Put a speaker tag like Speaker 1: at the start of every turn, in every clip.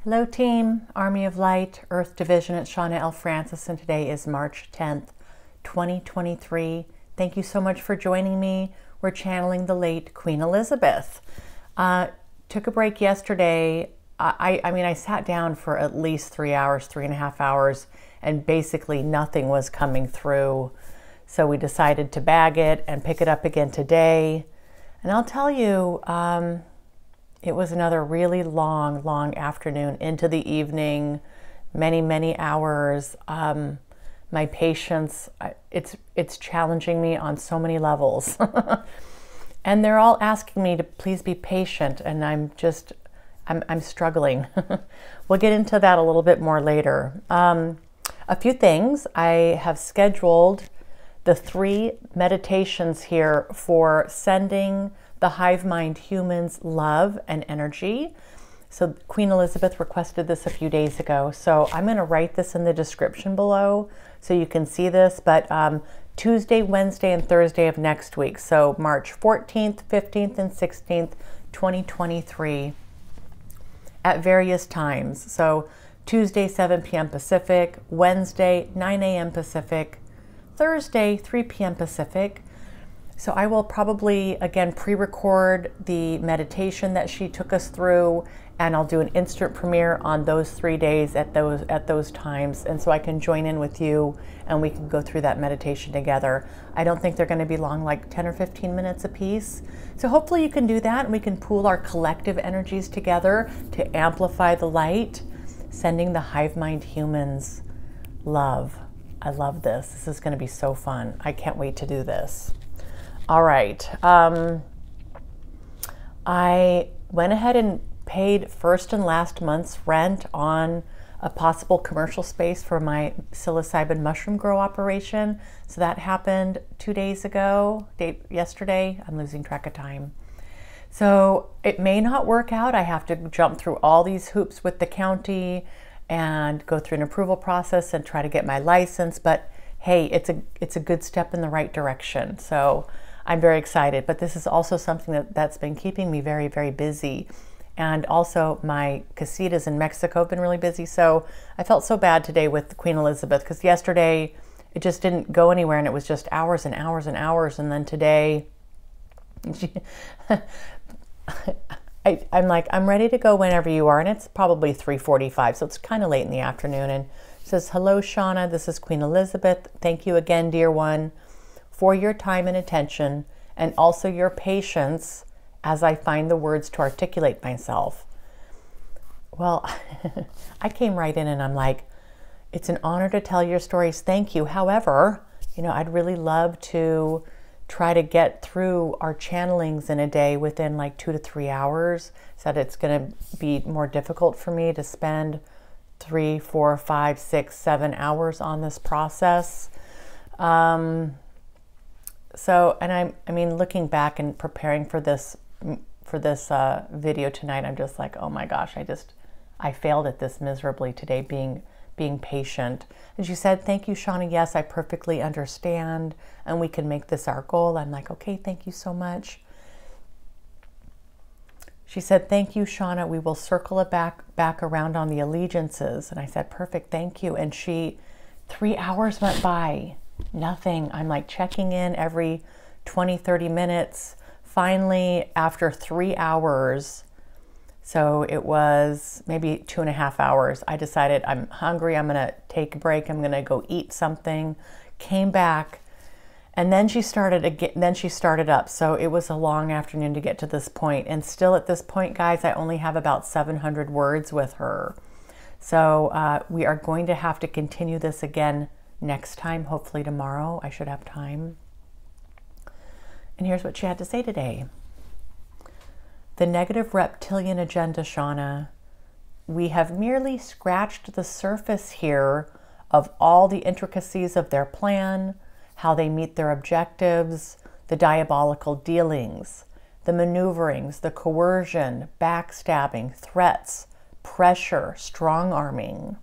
Speaker 1: Hello team, Army of Light, Earth Division, it's Shauna L. Francis, and today is March 10th, 2023. Thank you so much for joining me. We're channeling the late Queen Elizabeth. Took a break yesterday. I sat down for at least 3 hours, 3.5 hours, and basically nothing was coming through. So we decided to bag it and pick it up again today. And I'll tell you, it was another really long afternoon into the evening, many hours. My patience, it's challenging me on so many levels. And they're all asking me to please be patient, and I'm struggling. We'll get into that a little bit more later. A few things. I have scheduled the 3 meditations here for sending the hive-mind humans love and energy. So Queen Elizabeth requested this a few days ago. So I'm going to write this in the description below so you can see this. But Tuesday, Wednesday, and Thursday of next week. So March 14th, 15th, and 16th, 2023 at various times. So Tuesday, 7 p.m. Pacific, Wednesday, 9 a.m. Pacific, Thursday, 3 p.m. Pacific. So I will probably, again, pre-record the meditation that she took us through, and I'll do an instant premiere on those 3 days at those times. And so I can join in with you and we can go through that meditation together. I don't think they're going to be long, like 10 or 15 minutes a piece. So hopefully you can do that and we can pool our collective energies together to amplify the light, sending the hive mind humans love. I love this. This is going to be so fun. I can't wait to do this. All right. I went ahead and paid first and last month's rent on a possible commercial space for my psilocybin mushroom grow operation. So that happened 2 days ago, yesterday. I'm losing track of time. So it may not work out. I have to jump through all these hoops with the county and go through an approval process and try to get my license. But hey, it's a good step in the right direction. So I'm very excited. But this is also something that's been keeping me very busy. And also my casitas in Mexico have been really busy. So I felt so bad today with Queen Elizabeth because yesterday it just didn't go anywhere and it was just hours and hours and hours. And then today, I'm like, I'm ready to go whenever you are. And it's probably 3:45, so it's kind of late in the afternoon. And it says, hello, Shauna, this is Queen Elizabeth. Thank you again, dear one, for your time and attention and also your patience as I find the words to articulate myself. Well, I came right in and I'm like, it's an honor to tell your stories. Thank you. However, I'd really love to try to get through our channelings in a day within like 2 to 3 hours. Said it's going to be more difficult for me to spend 3, 4, 5, 6, 7 hours on this process. So, and I mean, looking back and preparing for this video tonight, I'm just like, oh my gosh, I failed at this miserably today, being patient. And she said, thank you, Shauna. Yes, I perfectly understand, and we can make this our goal. I'm like, okay, thank you so much. She said, thank you, Shauna. We will circle it back around on the allegiances. And I said, perfect, thank you. And 3 hours went by, nothing. I'm like checking in every 20, 30 minutes. Finally, after 3 hours, so it was maybe 2.5 hours, I decided I'm hungry, I'm gonna take a break, I'm gonna go eat something, came back, and then she started again, then she started up. So it was a long afternoon to get to this point. And still at this point, guys, I only have about 700 words with her. So we are going to have to continue this again next time, hopefully tomorrow. I should have time. And here's what she had to say today. The negative reptilian agenda, Shauna. We have merely scratched the surface here of all the intricacies of their plan, how they meet their objectives, the diabolical dealings, the maneuverings, the coercion, backstabbing, threats, pressure, strong-arming.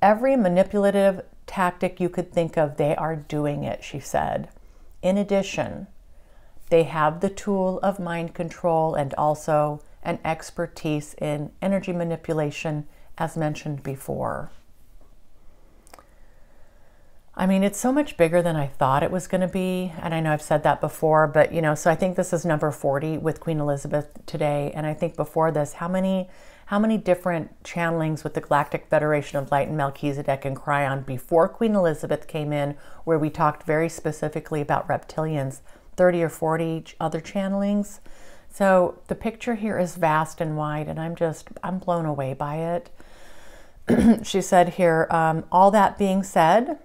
Speaker 1: Every manipulative tactic you could think of, they are doing it, she said. In addition, They have the tool of mind control and also an expertise in energy manipulation, as mentioned before. I mean, it's so much bigger than I thought it was going to be. And I know I've said that before, but you know, so I think this is number 40 with Queen Elizabeth today. And I think before this, how many different channelings with the Galactic Federation of Light and Melchizedek and Cryon before Queen Elizabeth came in, where we talked very specifically about reptilians, 30 or 40 other channelings. So the picture here is vast and wide, and I'm blown away by it. She said here, all that being said,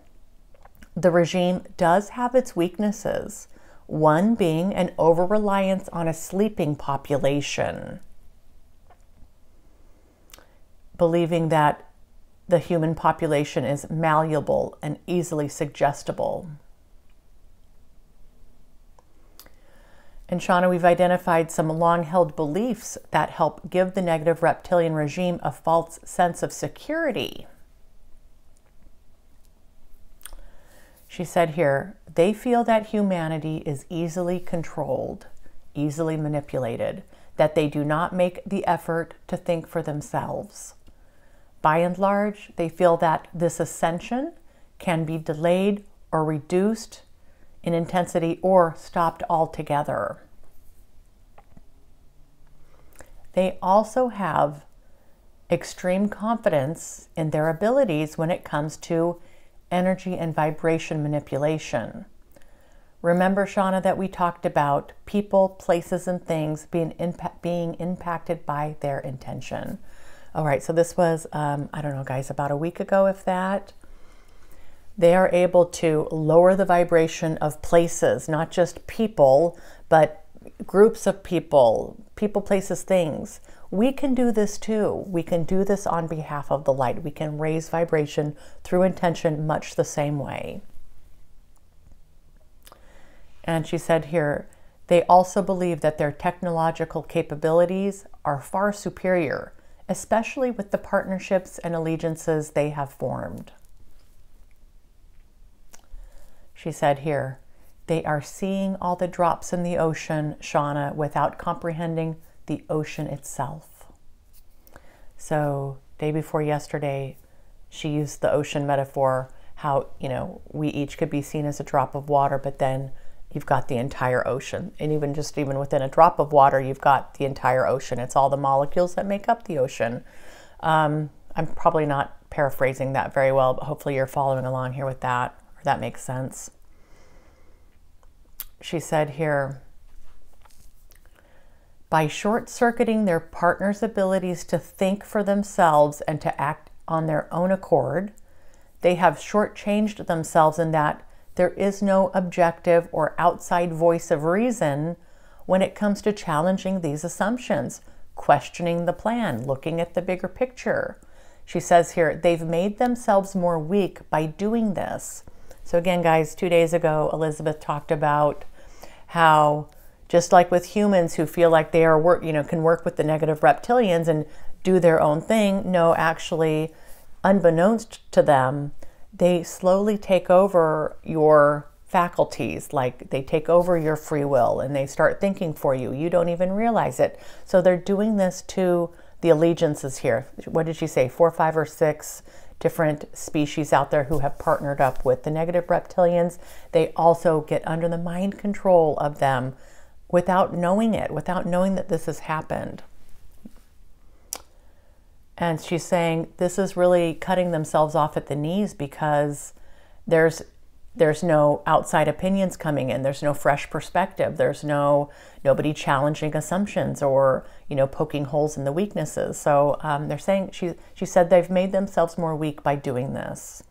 Speaker 1: the regime does have its weaknesses, one being an over-reliance on a sleeping population, believing that the human population is malleable and easily suggestible. And Shauna, we've identified some long-held beliefs that help give the negative reptilian regime a false sense of security. She said here, they feel that humanity is easily controlled, easily manipulated, that they do not make the effort to think for themselves. By and large, they feel that this ascension can be delayed or reduced in intensity or stopped altogether. They also have extreme confidence in their abilities when it comes to energy and vibration manipulation. Remember, Shauna, that we talked about people, places, and things being impacted by their intention. All right, so this was, I don't know, guys, about a week ago, if that. They are able to lower the vibration of places, not just people, but groups of people, places, things. We can do this too. We can do this on behalf of the light. We can raise vibration through intention much the same way. And she said here, they also believe that their technological capabilities are far superior, especially with the partnerships and allegiances they have formed. She said here, they are seeing all the drops in the ocean, Shauna, without comprehending the ocean itself. So day before yesterday, she used the ocean metaphor, how, you know, we each could be seen as a drop of water, but then you've got the entire ocean. And even within a drop of water, you've got the entire ocean. It's all the molecules that make up the ocean. I'm probably not paraphrasing that very well, but hopefully you're following along here with that, or that makes sense. She said here, by short-circuiting their partner's abilities to think for themselves and to act on their own accord, they have shortchanged themselves in that there is no objective or outside voice of reason when it comes to challenging these assumptions, questioning the plan, looking at the bigger picture. She says here, they've made themselves more weak by doing this. So again, guys, 2 days ago, Elizabeth talked about how just like with humans who feel like they are can work with the negative reptilians and do their own thing, no, actually, unbeknownst to them, they slowly take over your faculties, like they take over your free will and they start thinking for you. You don't even realize it. So they're doing this to the allegiances here. What did she say? 4, 5, or 6 different species out there who have partnered up with the negative reptilians. They also get under the mind control of them without knowing it, without knowing that this has happened. And she's saying this is really cutting themselves off at the knees because there's no outside opinions coming in. There's no fresh perspective. There's nobody challenging assumptions or, poking holes in the weaknesses. So they're saying, she said they've made themselves more weak by doing this.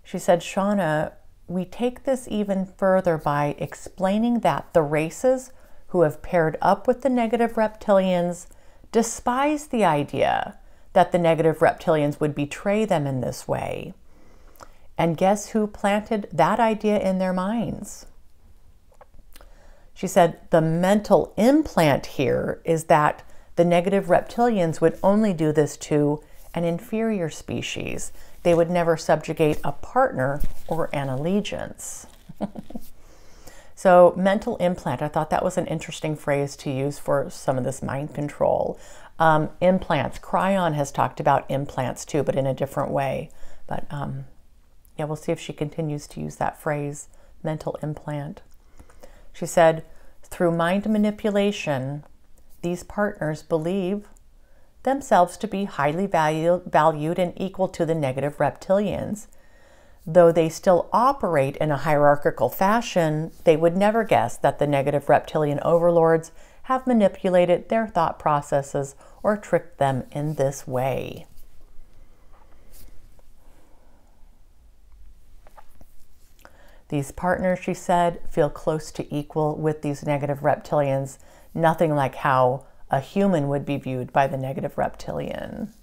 Speaker 1: She said, Shauna, we take this even further by explaining that the races who have paired up with the negative reptilians despise the idea that the negative reptilians would betray them in this way. And guess who planted that idea in their minds? She said the mental implant here is that the negative reptilians would only do this to an inferior species. They would never subjugate a partner or an allegiance. So mental implant, I thought that was an interesting phrase to use for some of this mind control. Implants, Cryon has talked about implants too, but in a different way. But yeah, we'll see if she continues to use that phrase, mental implant. She said, through mind manipulation, these partners believe themselves to be highly valued and equal to the negative reptilians. Though they still operate in a hierarchical fashion, they would never guess that the negative reptilian overlords have manipulated their thought processes or tricked them in this way. These partners, she said, feel close to equal with these negative reptilians, nothing like how a human would be viewed by the negative reptilian.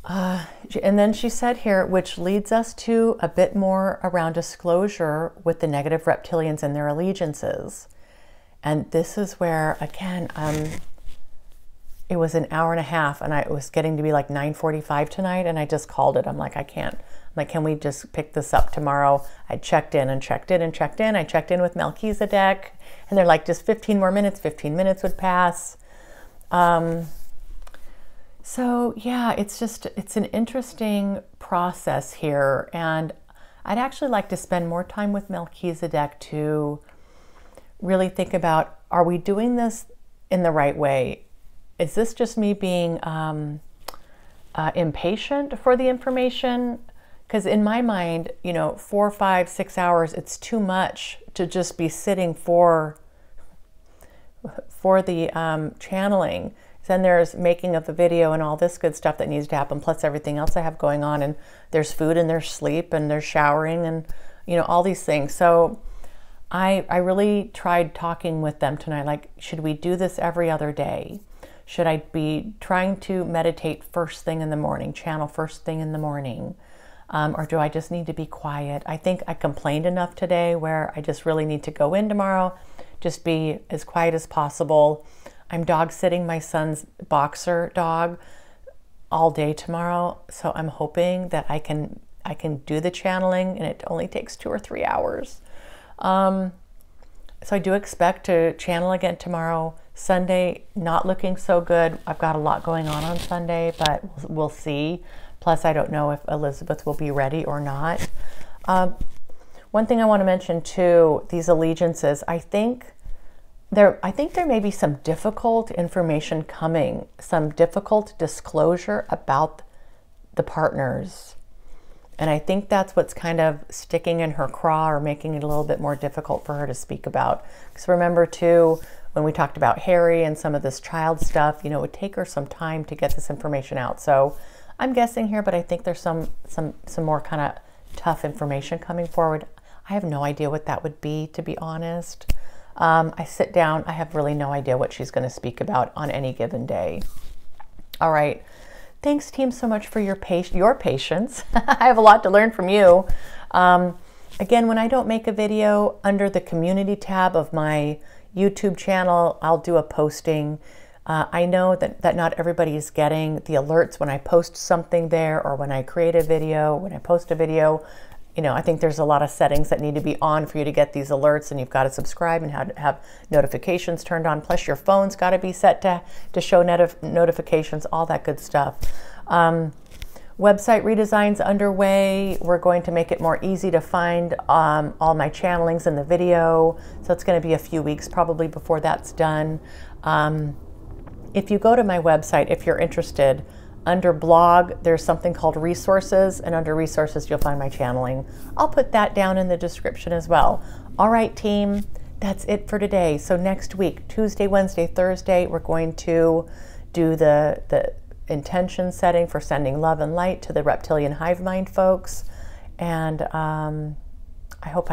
Speaker 1: And then she said here, which leads us to a bit more around disclosure with the negative reptilians and their allegiances. And this is where, again, it was an hour and a half, and it was getting to be like 9:45 tonight, and I just called it. I'm like, I can't. I'm like, can we just pick this up tomorrow? I checked in and checked in and checked in. I checked in with Melchizedek, and they're like, just 15 more minutes. 15 minutes would pass. So yeah, it's an interesting process here, and I'd actually like to spend more time with Melchizedek to really think about, are we doing this in the right way? Is this just me being impatient for the information? Because in my mind, 4, 5, 6 hours, it's too much to just be sitting for the channeling. Then there's making of the video and all this good stuff that needs to happen, plus everything else I have going on. And there's food and there's sleep and there's showering and, all these things. So I really tried talking with them tonight, like, should we do this every other day? Should I be trying to meditate first thing in the morning, channel first thing in the morning? Or do I just need to be quiet? I think I complained enough today where I just really need to go in tomorrow, just be as quiet as possible. I'm dog sitting my son's boxer dog all day tomorrow, so I'm hoping that I can do the channeling, and it only takes 2 or 3 hours. So I do expect to channel again tomorrow. Sunday, not looking so good. I've got a lot going on Sunday, but we'll see. Plus, I don't know if Elizabeth will be ready or not. One thing I want to mention too, these allegiances, I think there may be some difficult information coming, some difficult disclosure about the partners. And I think that's what's kind of sticking in her craw or making it a little bit more difficult for her to speak about. Because remember too, when we talked about Harry and some of this child stuff, it would take her some time to get this information out. So I'm guessing here, but I think there's some more kind of tough information coming forward. I have no idea what that would be, to be honest. I sit down, I have really no idea what she's going to speak about on any given day. All right. Thanks, team, so much for your patience. I have a lot to learn from you. Again, when I don't make a video, under the community tab of my YouTube channel, I'll do a posting. I know that not everybody is getting the alerts when I post something there, or when I create a video, when I post a video. I think there's a lot of settings that need to be on for you to get these alerts, and you've got to subscribe and have notifications turned on. Plus your phone's got to be set to show notifications, all that good stuff. Website redesign's underway. We're going to make it more easy to find all my channelings in the video. So it's going to be a few weeks probably before that's done. If you go to my website, if you're interested, under blog, there's something called resources, and under resources, you'll find my channeling. I'll put that down in the description as well. All right, team, that's it for today. So next week, Tuesday, Wednesday, Thursday, we're going to do the intention setting for sending love and light to the reptilian hive mind folks. And I hope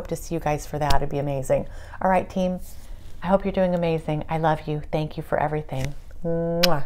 Speaker 1: to see you guys for that. It'd be amazing. All right, team, I hope you're doing amazing. I love you. Thank you for everything. Mwah.